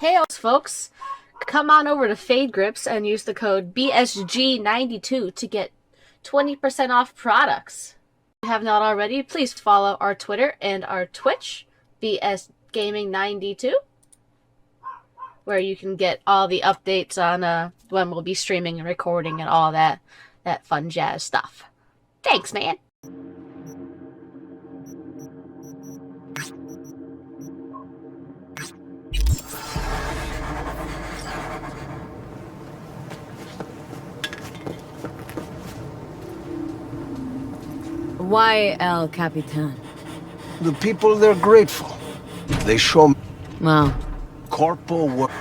Hey, folks, come on over to Fade Grips and use the code BSG92 to get 20% off products. If you have not already, please follow our Twitter and our Twitch, BSGaming92, where you can get all the updates on when we'll be streaming and recording and all that fun jazz stuff. Thanks, man. Why El Capitan? The people, they're grateful. They show me Well, corporal work.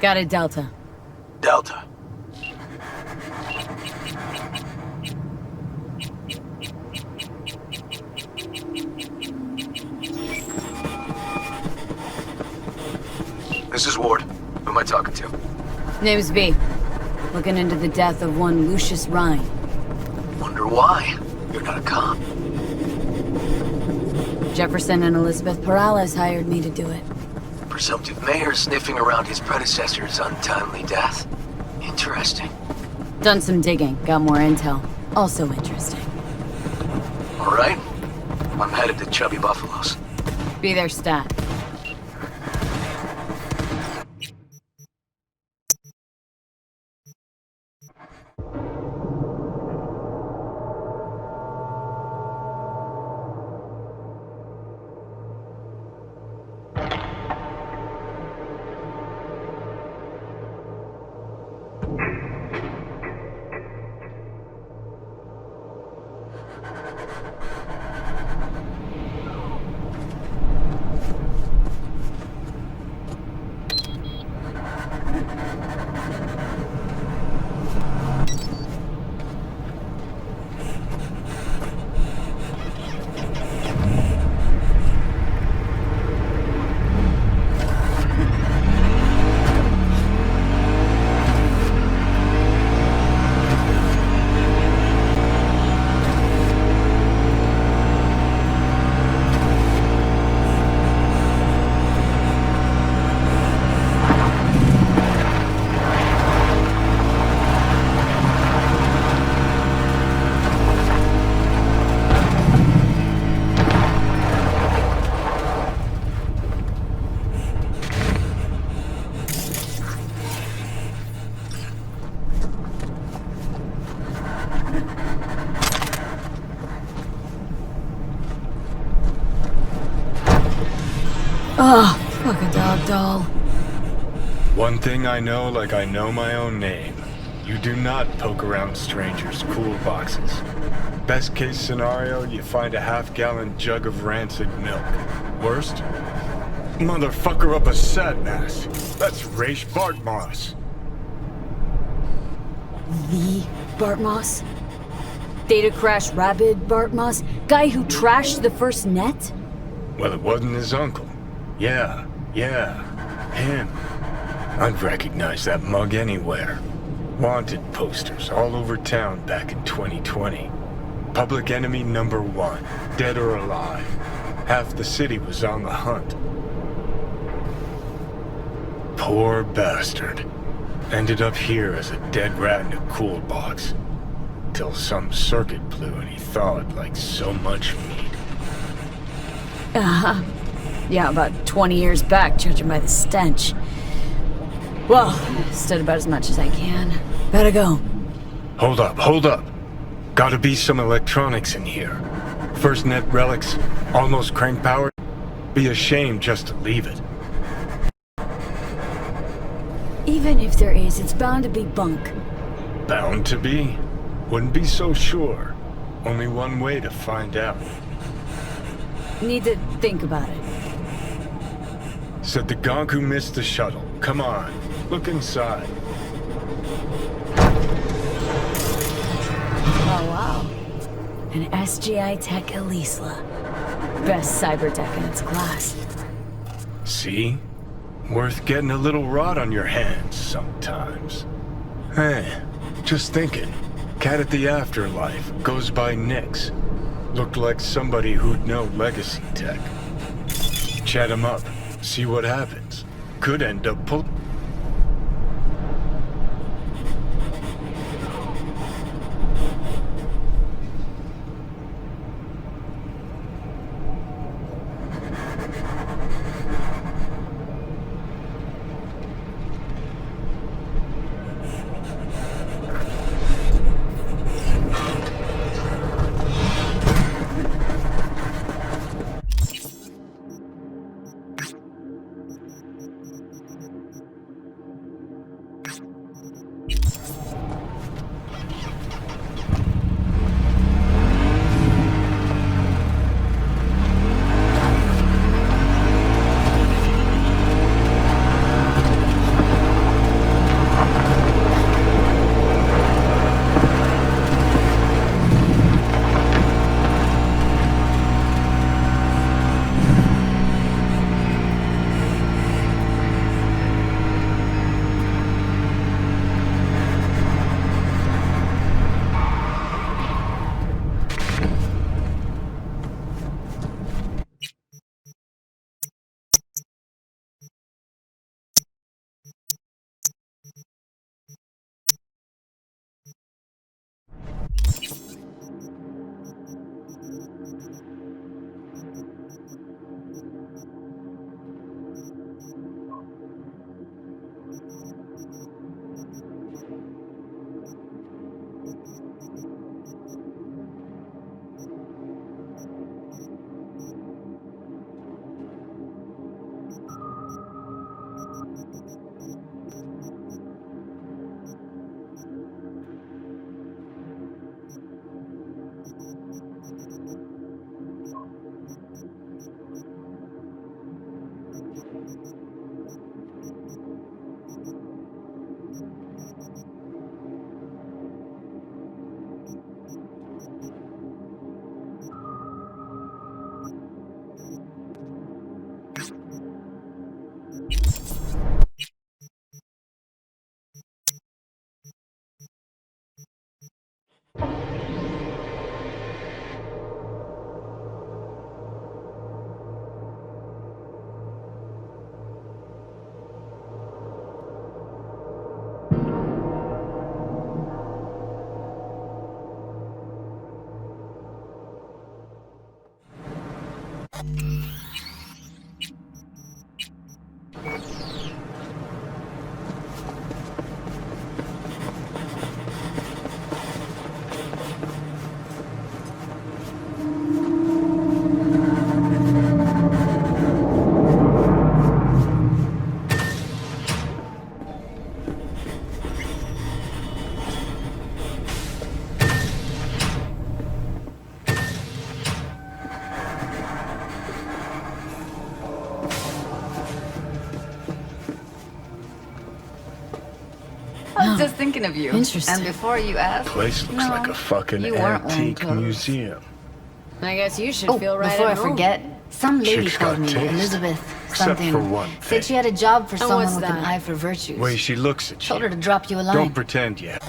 got a Delta. Delta. This is Ward. Who am I talking to? Name's V. Looking into the death of one Lucius Rhine. Wonder why? You're not a cop. Jefferson and Elizabeth Perales hired me to do it. Presumptive mayor sniffing around his predecessor's untimely death. Interesting. Done some digging, got more intel. Also interesting. All right. I'm headed to Chubby Buffaloes. Be there, stat. Oh, fuck a dog doll. One thing I know like I know my own name. You do not poke around strangers' cool boxes. Best case scenario, you find a half-gallon jug of rancid milk. Worst? Motherfucker up a sad mass. That's Raish Bartmoss. The Bartmoss? Data crash rabid Bartmoss? Guy who trashed the first net? Well, it wasn't his uncle. Yeah, him. I'd recognize that mug anywhere. Wanted posters all over town back in 2020. Public enemy number one, dead or alive. Half the city was on the hunt. Poor bastard. Ended up here as a dead rat in a cool box. Till some circuit blew and he thawed like so much meat. Yeah, about 20 years back, judging by the stench. Well, stood about as much as I can. Gotta go. Hold up, hold up. Gotta be some electronics in here. First net relics, almost crank powered. Be a shame just to leave it. Even if there is, it's bound to be bunk. Bound to be? Wouldn't be so sure. Only one way to find out. Need to think about it. Said the gonk who missed the shuttle. Come on, look inside. Oh, wow. An SGI Tech Elisla. Best cyber tech in its class. See? Worth getting a little rot on your hands sometimes. Hey, just thinking. Cat at the Afterlife goes by Nix. Looked like somebody who'd know legacy tech. Chat him up, see what happens. Could end up pull. I was just thinking of you. Interesting. And before you asked, Place looks no, like a fucking you weren't wearing antique clothes. museum. I guess you should feel right before I at home. forget, some lady Chick's called got me taste. Elizabeth Except something. for one thing. Said she had a job for someone what's with an that? eye for virtues. Way she looks at Told you. her to drop you a line. Don't pretend yet.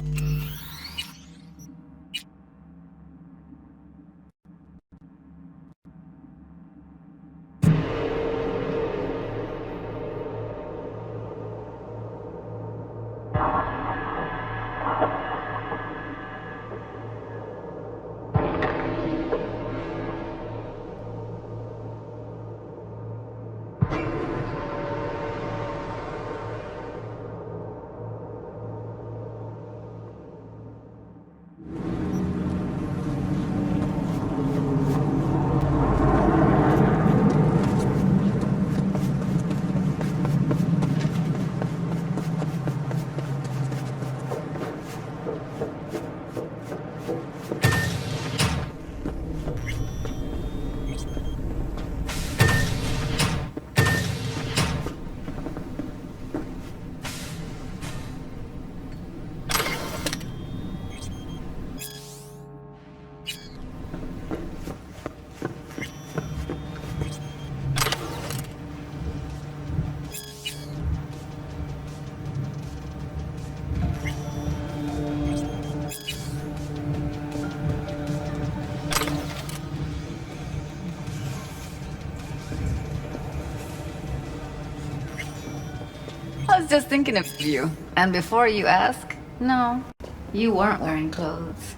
was just thinking of you. And before you ask, no, you weren't wearing clothes.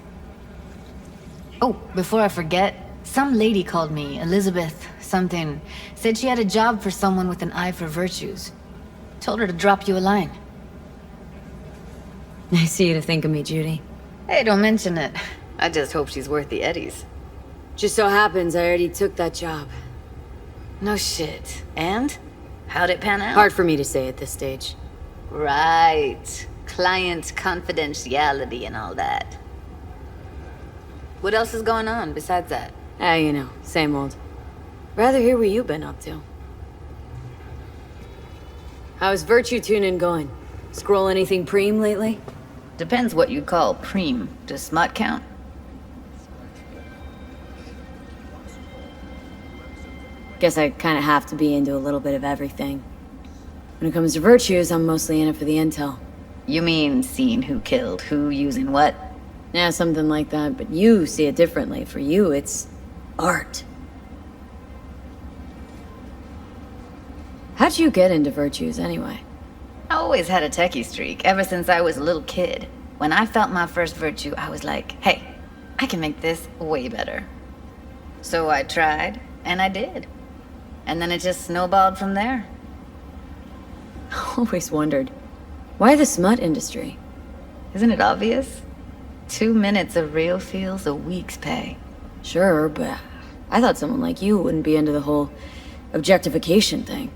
Oh, before I forget, some lady called me, Elizabeth something. Said she had a job for someone with an eye for virtues. Told her to drop you a line. Nice of you to think of me, Judy. Hey, don't mention it. I just hope she's worth the eddies. Just so happens I already took that job. No shit. And? How'd it pan out? Hard for me to say at this stage. Right. Client confidentiality and all that. What else is going on besides that? You know, same old. Rather hear what you've been up to. How's virtue tuning going? Scroll anything preem lately? Depends what you call preem. Does smut count? Guess I kinda have to be into a little bit of everything. When it comes to virtues, I'm mostly in it for the intel. You mean seeing who killed who, using what? Yeah, something like that, but you see it differently. For you, it's art. How'd you get into virtues, anyway? I always had a techie streak, ever since I was a little kid. When I felt my first virtue, I was like, hey, I can make this way better. So I tried, and I did. And then it just snowballed from there. Always wondered, why the smut industry? Isn't it obvious? 2 minutes of real feels a week's pay. Sure, but I thought someone like you wouldn't be into the whole objectification thing.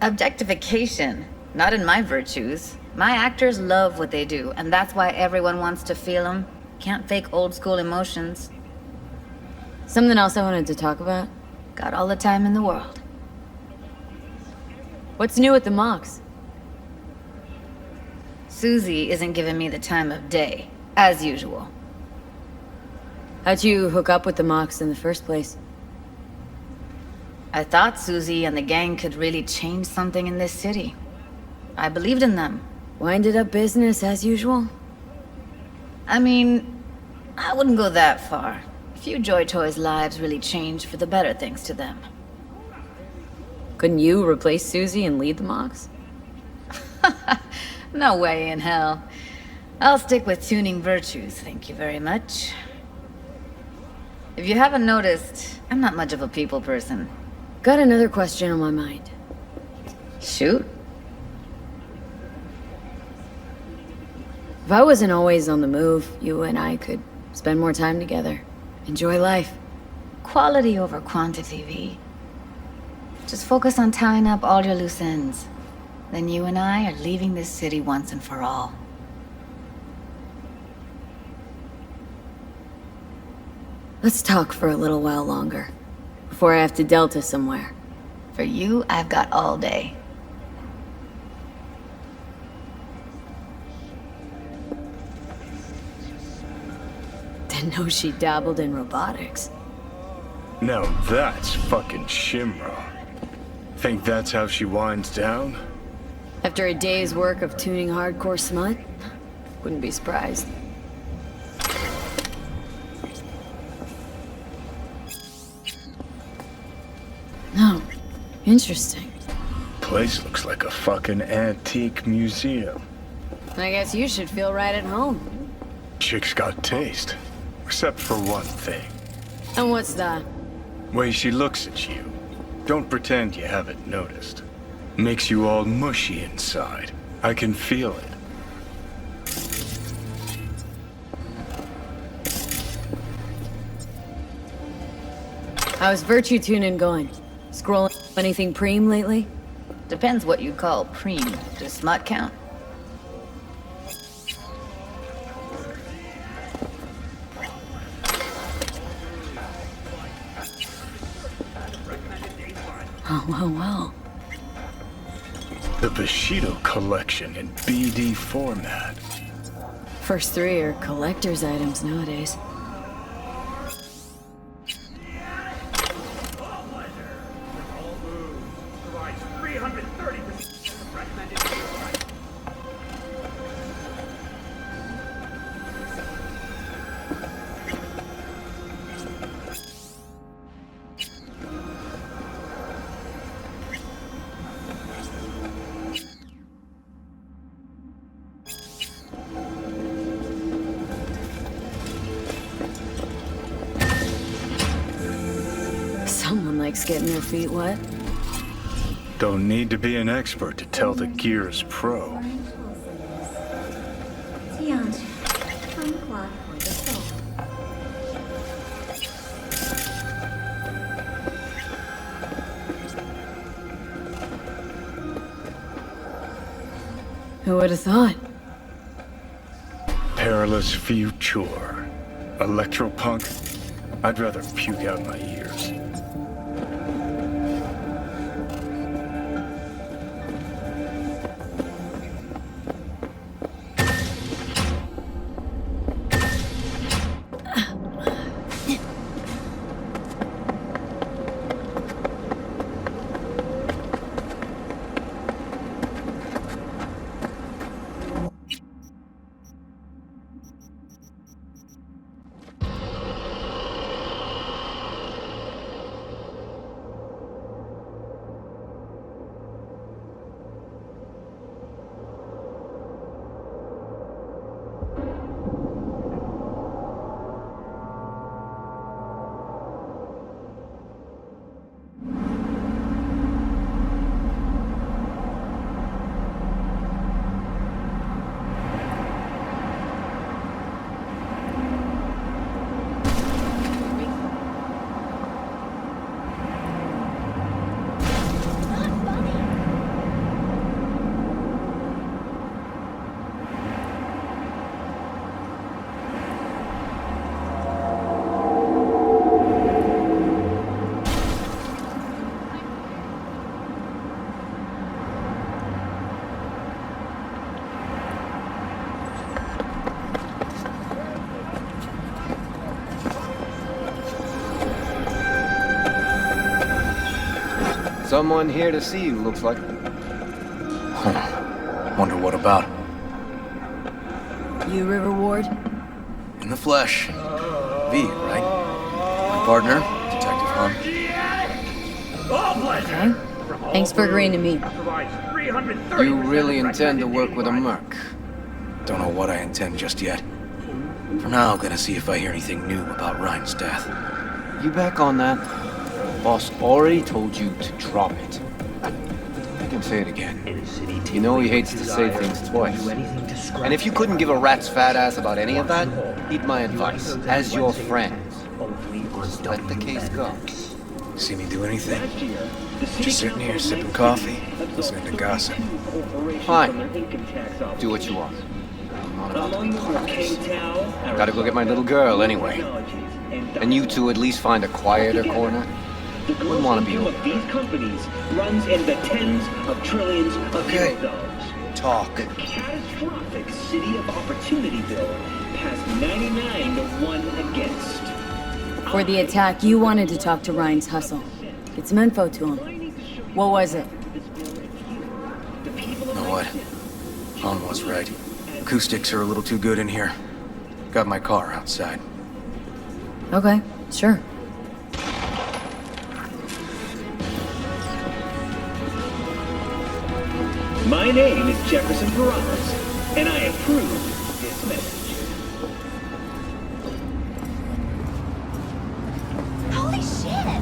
Objectification? Not in my virtues. My actors love what they do, and that's why everyone wants to feel them. Can't fake old school emotions. Something else I wanted to talk about? Got all the time in the world. What's new at the mocks? Susie isn't giving me the time of day, as usual. How'd you hook up with the mocks in the first place? I thought Susie and the gang could really change something in this city. I believed in them. Winded up business as usual? I mean, I wouldn't go that far. Few Joy Toys' lives really changed for the better thanks to them. Couldn't you replace Susie and lead the mocks? No way in hell. I'll stick with tuning virtues, thank you very much. If you haven't noticed, I'm not much of a people person. Got another question on my mind. Shoot. If I wasn't always on the move, you and I could spend more time together. Enjoy life. Quality over quantity, V. Just focus on tying up all your loose ends. Then you and I are leaving this city once and for all. Let's talk for a little while longer, before I have to Delta somewhere. For you, I've got all day. Didn't know she dabbled in robotics. Now that's fucking Shimra. Think that's how she winds down? After a day's work of tuning hardcore smut? Wouldn't be surprised. No. Interesting. Place looks like a fucking antique museum. I guess you should feel right at home. Chick's got taste. Except for one thing. And what's that? Way she looks at you. Don't pretend you haven't noticed. Makes you all mushy inside. I can feel it. How's virtue tuning going? Scrolling anything preem lately? Depends what you call preem. Does smut count? Oh, well. The Bushido collection in BD format. First three are collector's items nowadays. likes getting their feet wet. Don't need to be an expert to tell the gear's pro. Who would have thought? Perilous future. Electropunk? I'd rather puke out my ears. Someone here to see you, looks like. Wonder what about? You River Ward? In the flesh. V, right? My partner, Detective Hunt. Okay. Thanks for agreeing to meet. You really intend to work with a merc? Don't know what I intend just yet. For now, gonna see if I hear anything new about Ryan's death. You back on that? Boss already told you to drop it. I can say it again. You know he hates to say things twice. And if you couldn't give a rat's fat ass about any of that, heed my advice. As your friend, just let the case go. See me do anything? Just sitting here sipping coffee, listening to gossip. Fine. Do what you want. I'm not about to be part of this. Gotta go get my little girl anyway. And you two at least find a quieter corner. Wouldn't want to be over. These companies runs in the tens of trillions of Okay. dollars. Talk. The catastrophic city of Opportunityville has 99 to 1 against. For the attack, you wanted to talk to Ryan's hustle. Get some info to him. What was it? You know what? Han was right. Acoustics are a little too good in here. Got my car outside. Okay, sure. My name is Jefferson Perales, and I approve this message. Holy shit!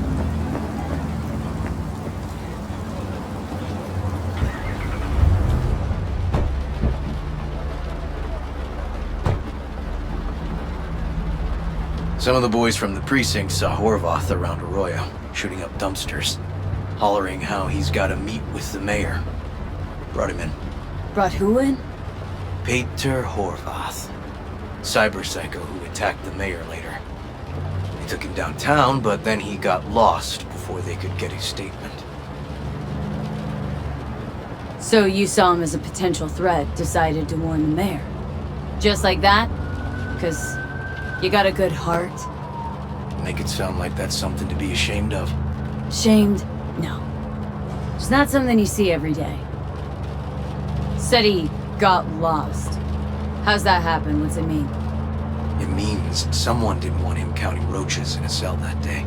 Some of the boys from the precinct saw Horvath around Arroyo, shooting up dumpsters, hollering how he's got to meet with the mayor. Brought him in. Brought who in? Peter Horvath. Cyber psycho who attacked the mayor later. They took him downtown, but then he got lost before they could get his statement. So you saw him as a potential threat, decided to warn the mayor. Just like that? 'Cause you got a good heart? Make it sound like that's something to be ashamed of. Shamed? No. It's not something you see every day. Said he got lost. How's that happen? What's it mean? It means someone didn't want him counting roaches in a cell that day.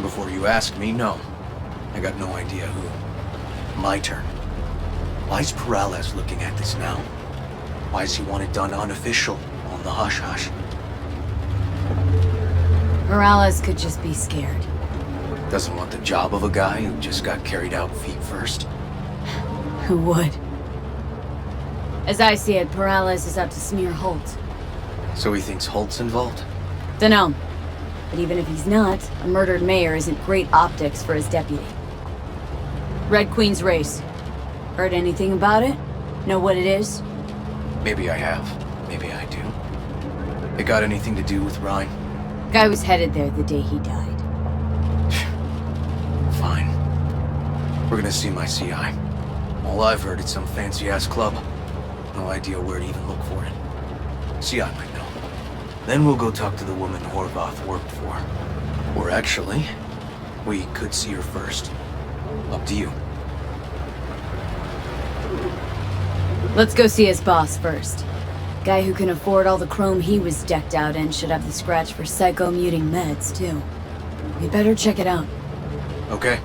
Before you ask me, no. I got no idea who. My turn. Why's Perales looking at this now? Why does he want it done unofficial, on the hush-hush? Morales could just be scared. Doesn't want the job of a guy who just got carried out feet first. Who would? As I see it, Peralez is out to smear Holt. So he thinks Holt's involved? Dunno. But even if he's not, a murdered mayor isn't great optics for his deputy. Red Queen's race. Heard anything about it? Know what it is? Maybe I have. Maybe I do. It got anything to do with Ryan? Guy was headed there the day he died. Fine. We're gonna see my CI. All I've heard, it's some fancy-ass club. No idea where to even look for it. CI might know. Then we'll go talk to the woman Horvath worked for. Or actually, we could see her first. Up to you. Let's go see his boss first. Guy who can afford all the chrome he was decked out in should have the scratch for psycho-muting meds, too. We better check it out. Okay.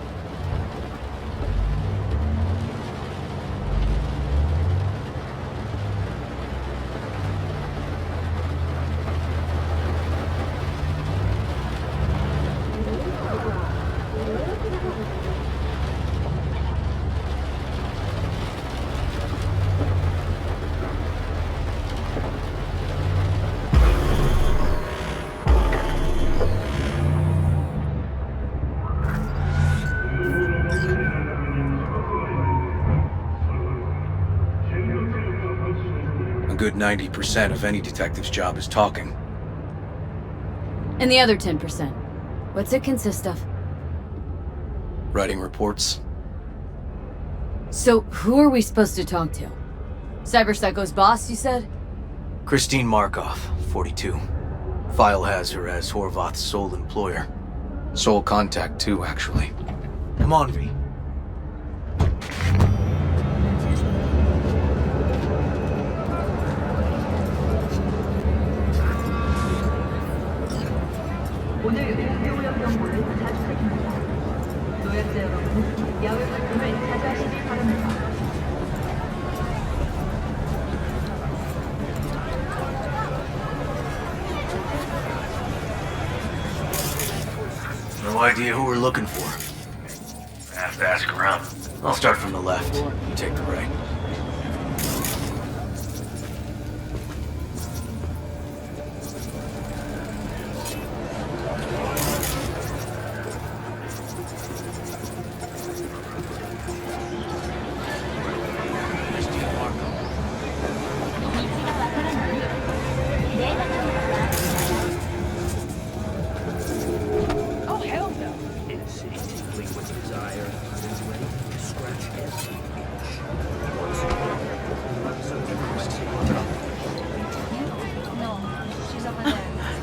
A good 90% of any detective's job is talking. And the other 10%? What's it consist of? Writing reports. So, who are we supposed to talk to? Cyberpsycho's boss, you said? Christine Markov, 42. File has her as Horvath's sole employer. Sole contact, too, actually. Come on, V. No idea who we're looking for. I have to ask around. I'll start from the left. You take the right.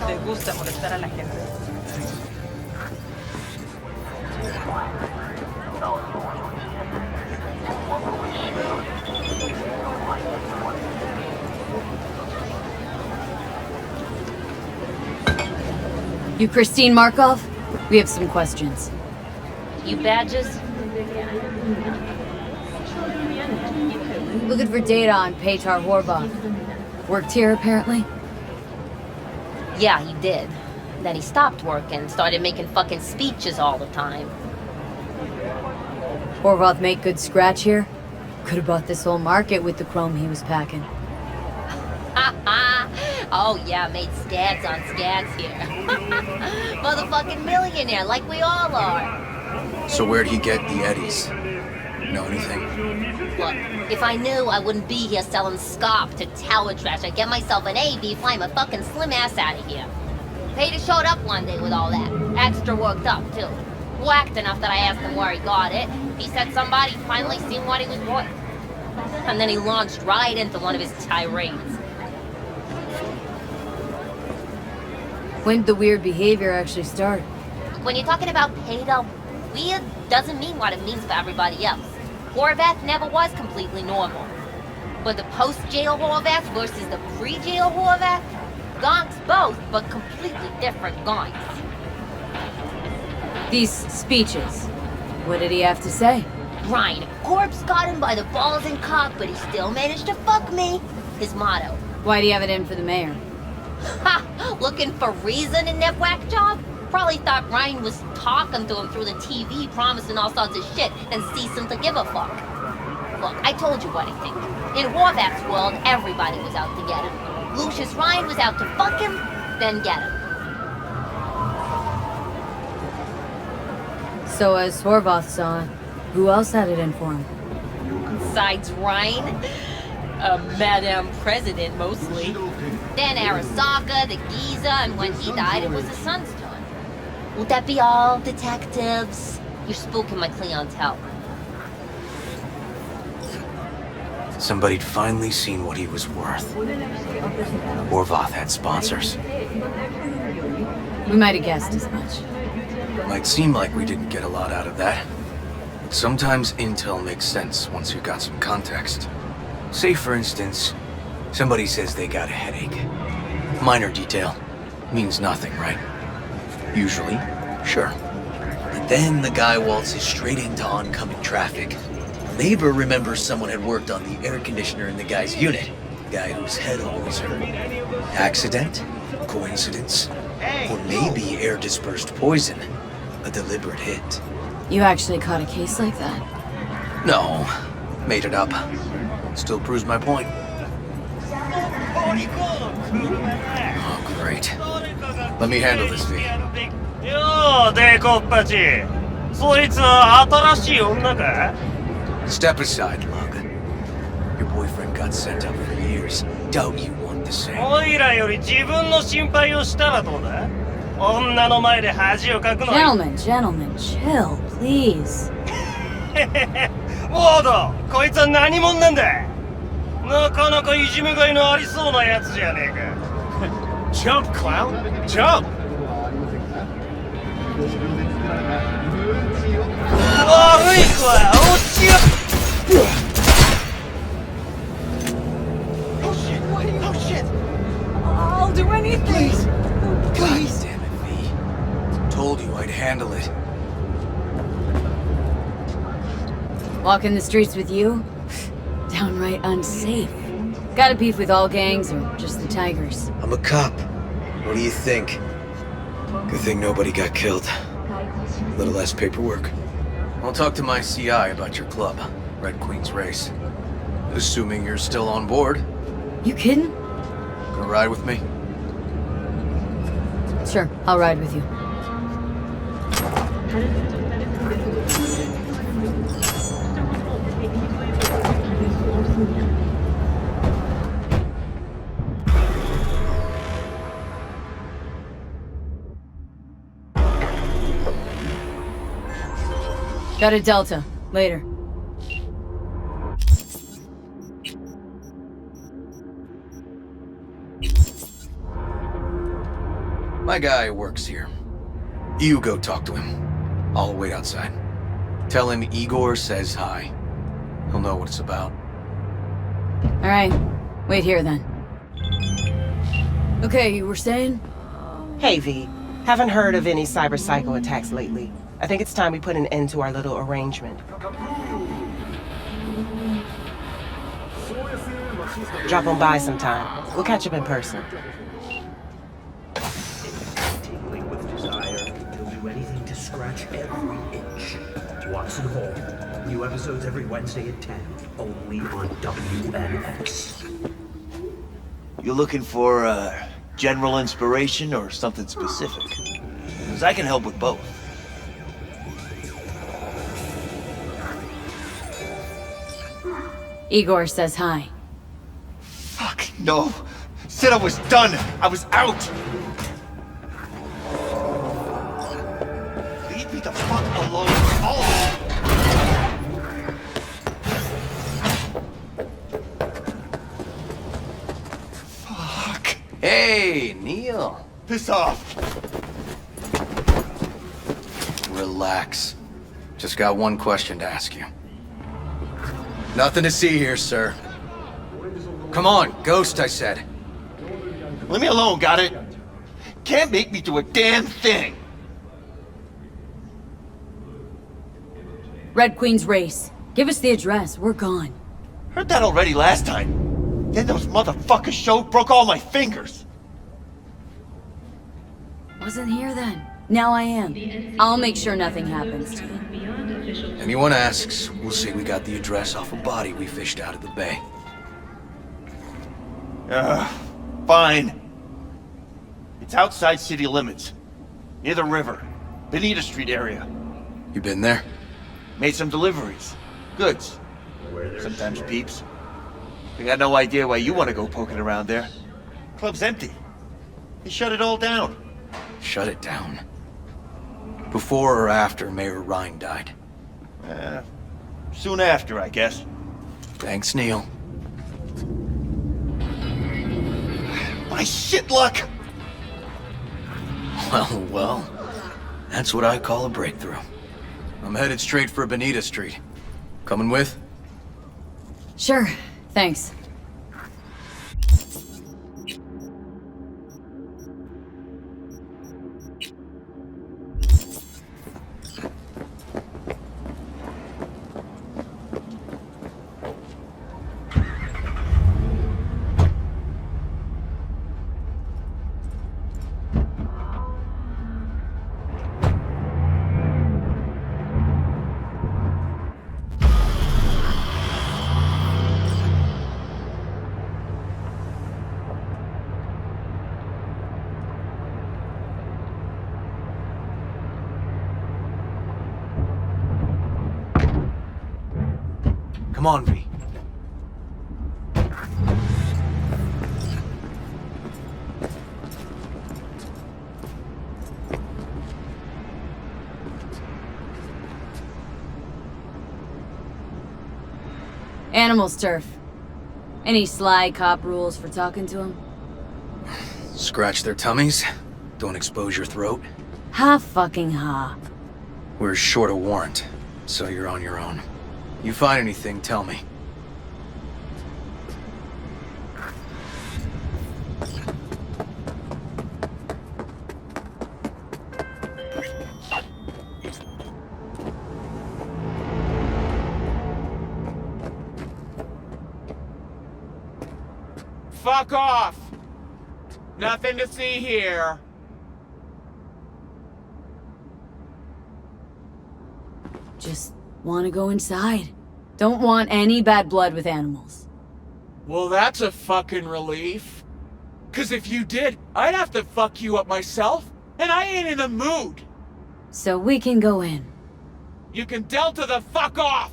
Te gusta molestar a la gente. You Christine Markov? We have some questions. You badges? Looking for data on Petar Horvath. Worked here, apparently? Yeah, he did. Then he stopped working, started making fucking speeches all the time. Horvath make good scratch here? Could have bought this whole market with the chrome he was packing. Oh yeah, made scads on scads here. Motherfucking millionaire, like we all are. So where'd he get the eddies? Know anything? Look, if I knew, I wouldn't be here selling scop to tower trash. I'd get myself an A, fly my fucking slim ass out of here. Peter showed up one day with all that. Extra worked up, too. Whacked enough that I asked him where he got it. He said somebody finally seen what he was worth. And then he launched right into one of his tirades. When did the weird behavior actually start? When you're talking about Peter, weird doesn't mean what it means for everybody else. Horvath never was completely normal. But the post-jail Horvath versus the pre-jail Horvath? Gonks both, but completely different gonks. These speeches. What did he have to say? Brian, a corpse got him by the balls and cock, but he still managed to fuck me. His motto. Why'd he have it in for the mayor? Ha! Looking for reason in that whack job? Probably thought Ryan was talking to him through the TV, promising all sorts of shit, and ceasing to give a fuck. Look, I told you what I think. In Horvath's world, everybody was out to get him. Lucius Ryan was out to fuck him, then get him. So as Horvath saw, who else had it in for him? Besides Ryan, Madame President mostly. Then Arasaka, the Giza, and when he died, it was his son's turn. Would that be all, detectives? You're spooking my clientele. Somebody'd finally seen what he was worth. Horvath had sponsors. We might have guessed as much. Might seem like we didn't get a lot out of that. But sometimes intel makes sense once you've got some context. Say, for instance, somebody says they got a headache. Minor detail. Means nothing, right? Usually, sure. But then the guy waltzes straight into oncoming traffic. Neighbor remembers someone had worked on the air conditioner in the guy's unit. Guy whose head always hurt. Accident? Coincidence? Or maybe air-dispersed poison. A deliberate hit. You actually caught a case like that? No. Made it up. Still proves my point. Oh, great. Let me handle this, V. よー、デコッパチ。そいつは新しい女か? Step aside, Lug. Your boyfriend got sent up for years. Doubt you want the same. おいらより自分の心配をしたらどうだ? 女の前で恥をかくのは Gentlemen, chill, please. ウォード、こいつは何者なんだ? なかなかいじめがいのありそうなやつじゃねえか. Jump, clown! Jump! 悪い子は落ちよ Oh shit! Oh shit! I'll do anything! God damn it, V. Told you I'd handle it. Walking the streets with you? Downright unsafe. Got a beef with all gangs or just the Tigers? I'm a cop. What do you think? Good thing nobody got killed. A little less paperwork. I'll talk to my CI about your club, Red Queen's Race. Assuming you're still on board. You kidding? Gonna ride with me? Sure, I'll ride with you. Got a Delta. Later. My guy works here. You go talk to him. I'll wait outside. Tell him Igor says hi. He'll know what it's about. Alright. Wait here then. Okay, you were saying? Hey, V. Haven't heard of any cyber psycho attacks lately. I think it's time we put an end to our little arrangement. Drop on by sometime. We'll catch up in person. Tingling with desire, he'll do anything to scratch every itch. Watson Hall. New episodes every Wednesday at 10. Only on WNX. You looking for general inspiration or something specific? Because I can help with both. Igor says hi. Fuck, no. Said I was done. I was out. Leave me the fuck alone. Fuck. Hey, Neil. Piss off. Relax. Just got one question to ask you. Nothing to see here, sir. Come on, Ghost, I said. Leave me alone, got it? Can't make me do a damn thing. Red Queen's Race. Give us the address. We're gone. Heard that already last time. Then those motherfuckers showed, broke all my fingers. Wasn't here then. Now I am. I'll make sure nothing happens to you. Anyone asks, we'll say we got the address off a body we fished out of the bay. Fine. It's outside city limits. Near the river. Benita Street area. You been there? Made some deliveries. Goods. Sometimes peeps. We got no idea why you want to go poking around there. Club's empty. They shut it all down. Shut it down. Before or after Mayor Rhine died? Soon after, I guess. Thanks, Neil. My shit luck! Well, that's what I call a breakthrough. I'm headed straight for Benita Street. Coming with? Sure, thanks. Come on, V. Animals, Turf. Any sly cop rules for talking to them? Scratch their tummies. Don't expose your throat. Ha fucking ha. We're short a warrant, so you're on your own. You find anything, tell me. Fuck off! Nothing to see here. Just want to go inside. Don't want any bad blood with animals. Well, that's a fucking relief. 'Cause if you did, I'd have to fuck you up myself, and I ain't in the mood. So we can go in. You can Delta the fuck off!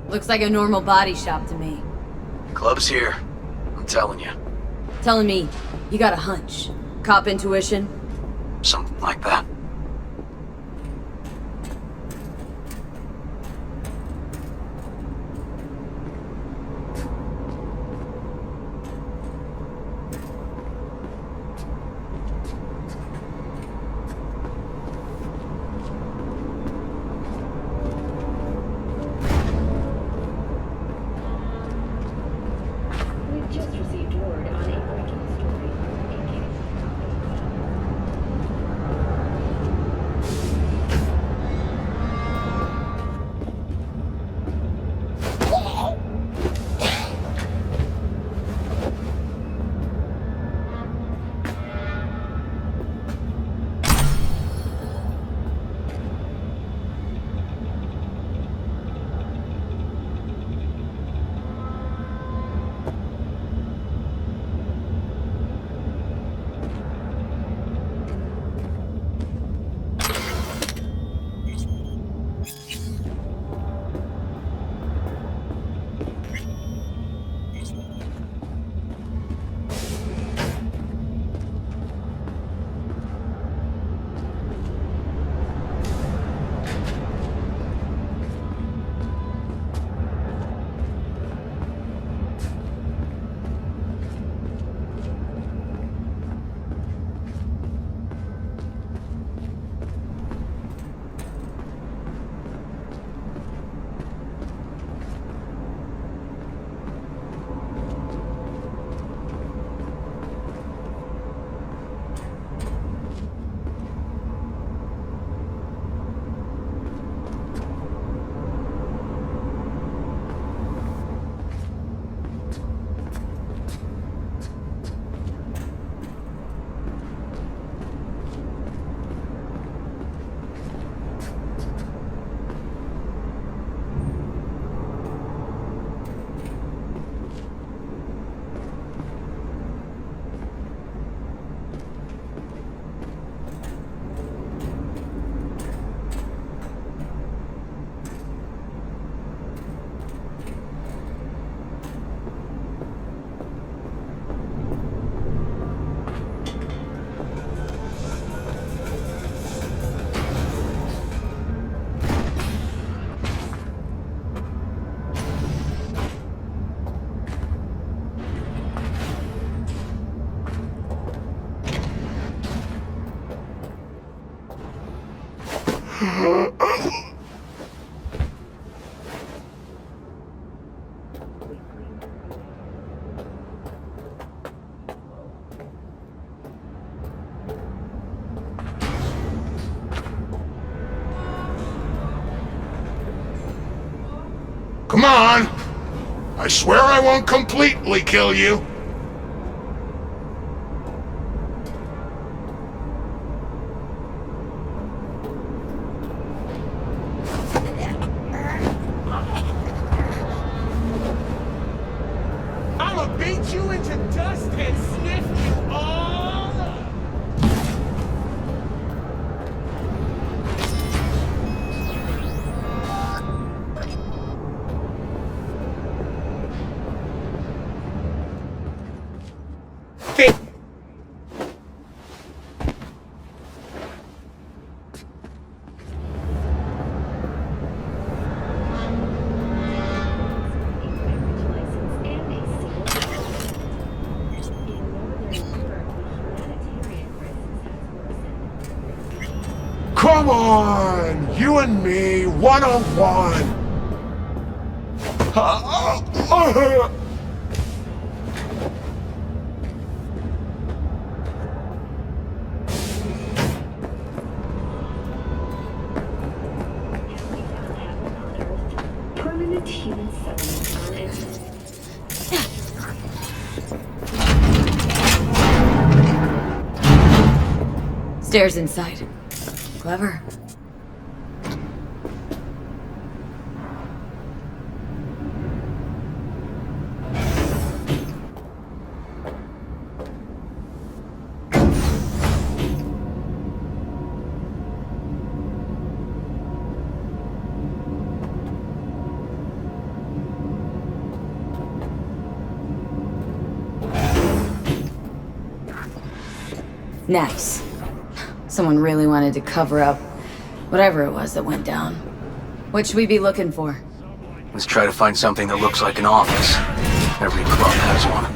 Looks like a normal body shop to me. Club's here. I'm telling you. Telling me you got a hunch. Cop intuition? Something like that. Come on! I swear I won't completely kill you! I'ma beat you into dust and sniff you all up! Come on! You and me, one-on-one! Permanent human settlement on Earth. Stairs inside. Clever. Nice. Someone really wanted to cover up whatever it was that went down. What should we be looking for? Let's try to find something that looks like an office. Every club has one.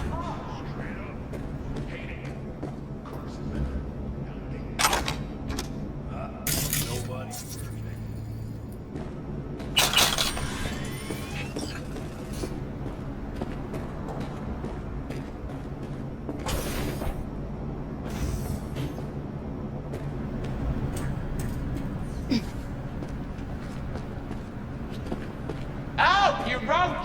Out, you roach!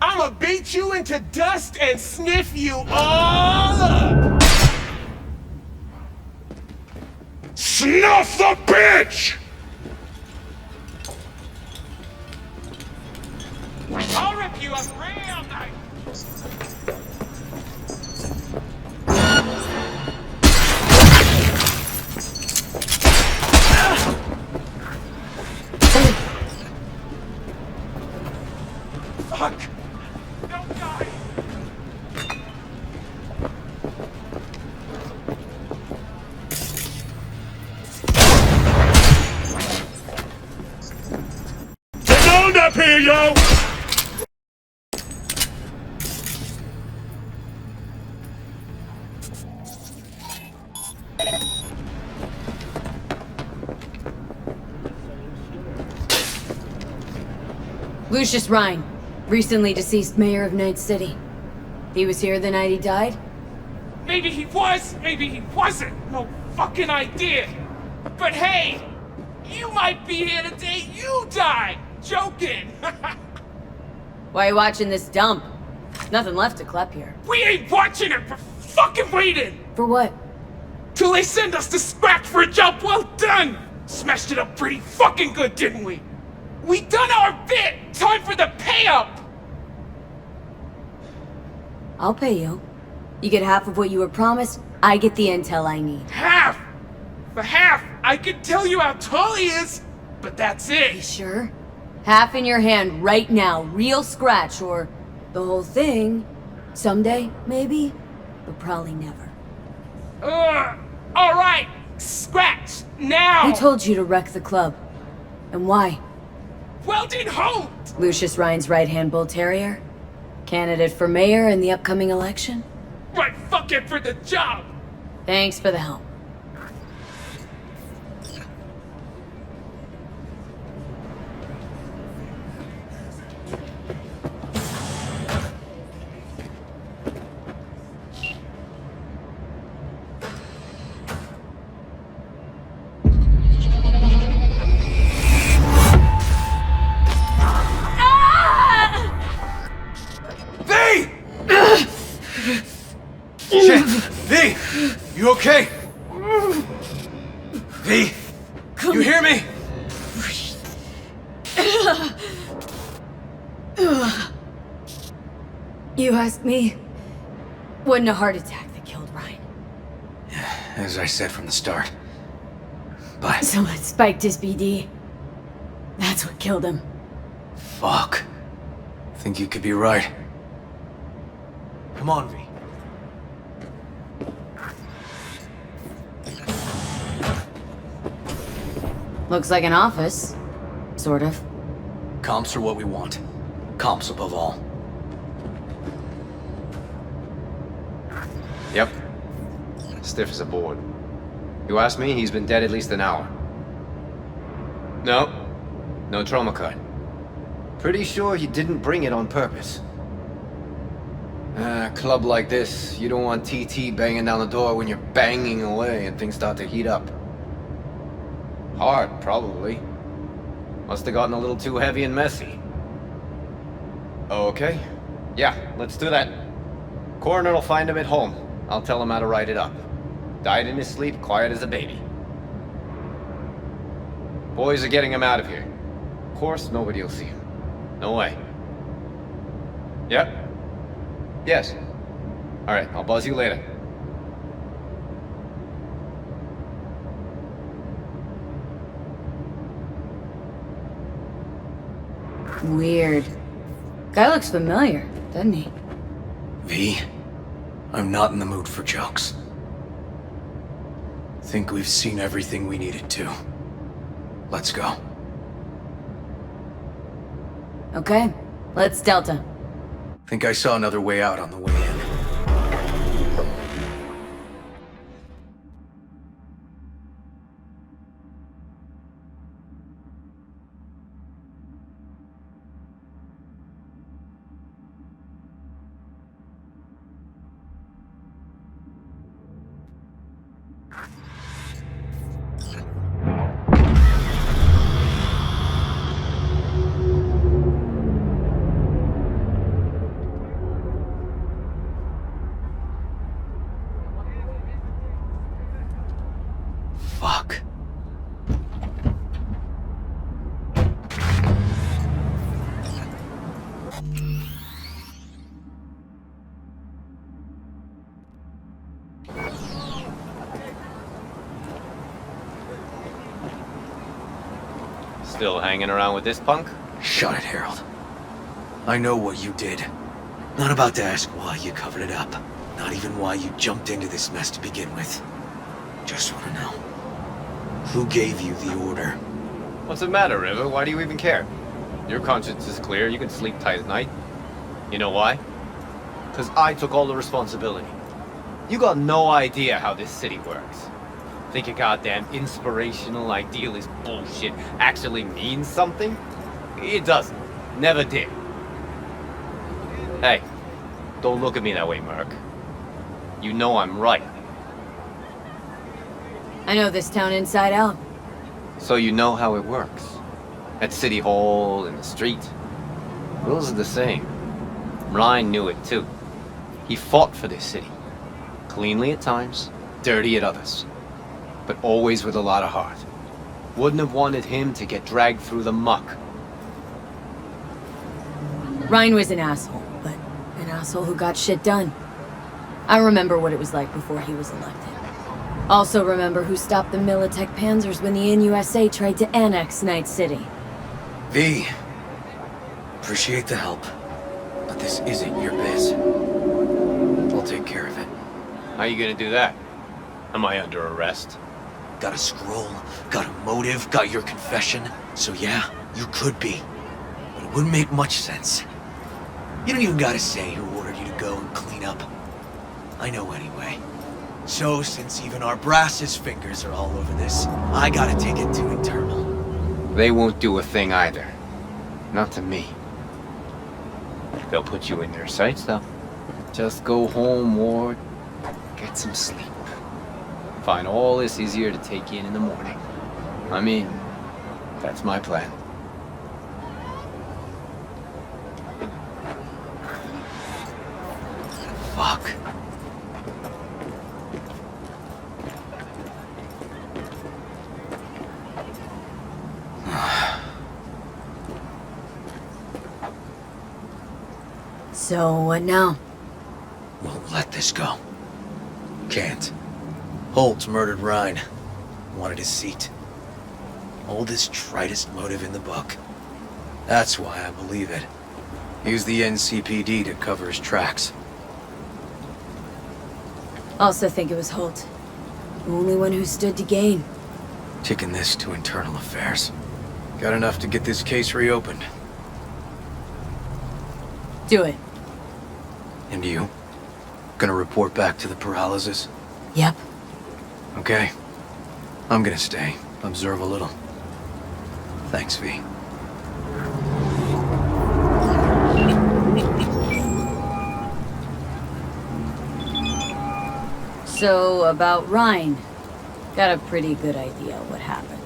I'ma beat you into dust and sniff you all up! Snuff the bitch! I'll rip you up real nice! Fuck! Don't die! Get on up here, yo! Lucius Rhine, recently deceased mayor of Night City. He was here the night he died? Maybe he was, maybe he wasn't. No fucking idea. But hey, you might be here the day you die. Joking. Why are you watching this dump? Nothing left to collect here. We ain't watching it. We're fucking waiting. For what? Till they send us to scratch for a job well done. Smashed it up pretty fucking good, didn't we? We done our bit. Time for the pay up. I'll pay you. You get half of what you were promised, I get the intel I need. Half. For half, I can tell you how tall he is, but that's it. You sure? Half in your hand right now, real scratch, or the whole thing, Someday, maybe, but probably never. Alright! Scratch! Now! Who told you to wreck the club? And why? Weldon Holt! Lucius Ryan's right-hand bull terrier? Candidate for mayor in the upcoming election? Right fucking for the job! Thanks for the help. Shit! V! You okay? V! You hear me? You asked me? Wasn't a heart attack that killed Ryan. As I said from the start. But... So it spiked his BD. That's what killed him. Fuck. Think you could be right. Come on, V. Looks like an office. Sort of. Comps are what we want. Comps above all. Yep. Stiff as a board. You ask me, he's been dead at least an hour. No trauma cut. Pretty sure he didn't bring it on purpose. A club like this, you don't want TT banging down the door when you're banging away and things start to heat up. Hard, probably. Must have gotten a little too heavy and messy. Okay. Yeah, let's do that. Coroner will find him at home. I'll tell him how to write it up. Died in his sleep, quiet as a baby. Boys are getting him out of here. Of course, nobody will see him. No way. Yep. Yes. Alright, I'll buzz you later. Weird. Guy looks familiar, doesn't he? V, I'm not in the mood for jokes. Think we've seen everything we needed to. Let's go. Okay, let's Delta. Think I saw another way out on the way in. Fuck. Still hanging around with this punk? Shut it, Harold. I know what you did. Not about to ask why you covered it up. Not even why you jumped into this mess to begin with. Just want to know. Who gave you the order? What's the matter, River? Why do you even care? Your conscience is clear, you can sleep tight at night. You know why? Because I took all the responsibility. You got no idea how this city works. Think your goddamn inspirational, idealist bullshit actually means something? It doesn't. Never did. Hey, don't look at me that way, Merc. You know I'm right. I know this town inside out. So you know how it works. At City Hall, in the street. Rules are the same. Ryan knew it too. He fought for this city. Cleanly at times, dirty at others. But always with a lot of heart. Wouldn't have wanted him to get dragged through the muck. Ryan was an asshole, but an asshole who got shit done. I remember what it was like before he was elected. Also remember who stopped the Militech Panzers when the NUSA tried to annex Night City. V, appreciate the help, but this isn't your biz. I'll take care of it. How you gonna do that? Am I under arrest? Got a scroll, got a motive, got your confession. So yeah, you could be. But it wouldn't make much sense. You don't even gotta say who ordered you to go and clean up. I know anyway. So, since even our brass's fingers are all over this, I gotta take it to internal. They won't do a thing either. Not to me. They'll put you in their sights, though. Just go home or get some sleep. Find all this easier to take in the morning. I mean, that's my plan. Fuck. So, what now? Won't let this go. Can't. Holt murdered Rhine. Wanted his seat. Oldest, tritest motive in the book. That's why I believe it. Use the NCPD to cover his tracks. Also think it was Holt. The only one who stood to gain. Taking this to internal affairs. Got enough to get this case reopened. Do it. And you? Gonna report back to the paralysis? Yep. Okay. I'm gonna stay. Observe a little. Thanks, V. So, about Rhine. Got a pretty good idea what happened.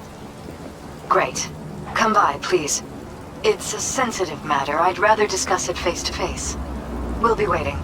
Great. Come by, please. It's a sensitive matter. I'd rather discuss it face to face. We'll be waiting.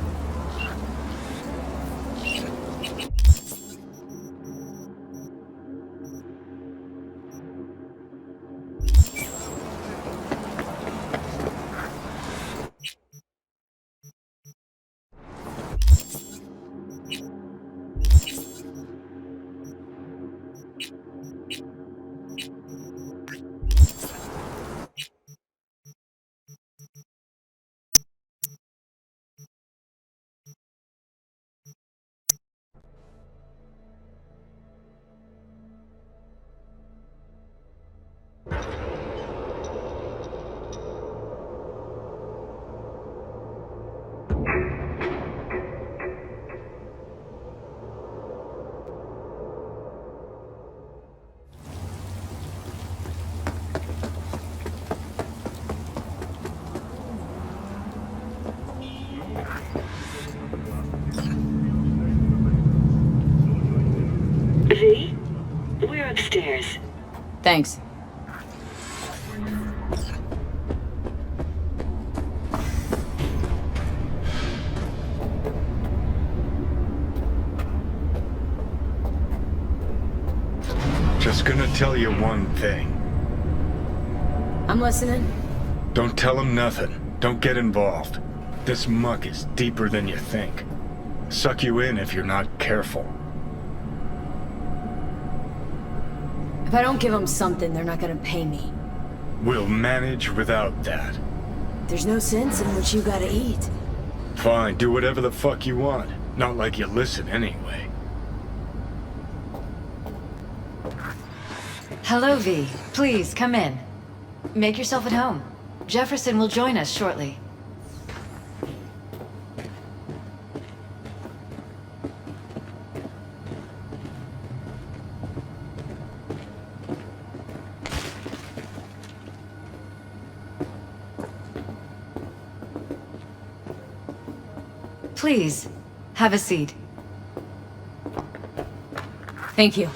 V? We're upstairs. Thanks. Just gonna tell you one thing. I'm listening. Don't tell him nothing. Don't get involved. This muck is deeper than you think. Suck you in if you're not careful. If I don't give them something, they're not gonna pay me. We'll manage without that. There's no sense in what you gotta eat. Fine, do whatever the fuck you want. Not like you listen anyway. Hello, V. Please, come in. Make yourself at home. Jefferson will join us shortly. Please, have a seat. Thank you.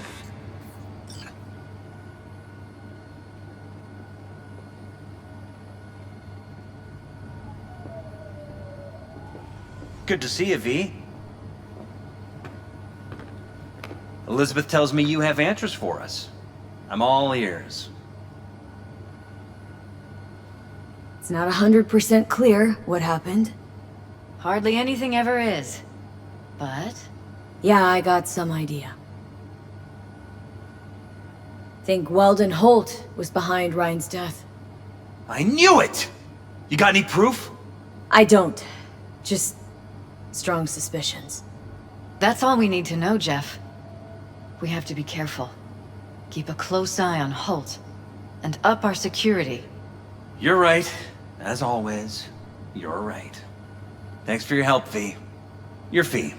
Good to see you, V. Elizabeth tells me you have answers for us. I'm all ears. It's not 100% clear what happened. Hardly anything ever is. But... yeah, I got some idea. Think Weldon Holt was behind Ryan's death. I knew it! You got any proof? I don't. Just strong suspicions. That's all we need to know, Jeff. We have to be careful. Keep a close eye on Holt. And up our security. You're right. As always, you're right. Thanks for your help, V. Your fee.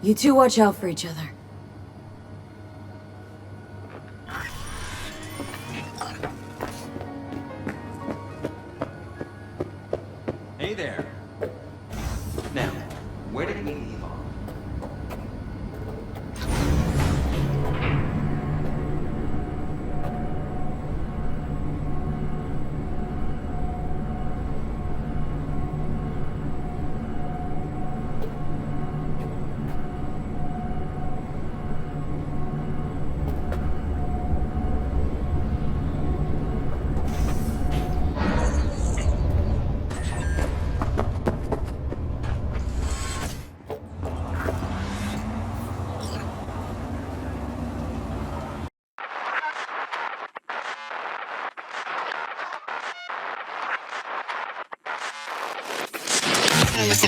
You two watch out for each other. Hey there. Now, where did we leave off? Let's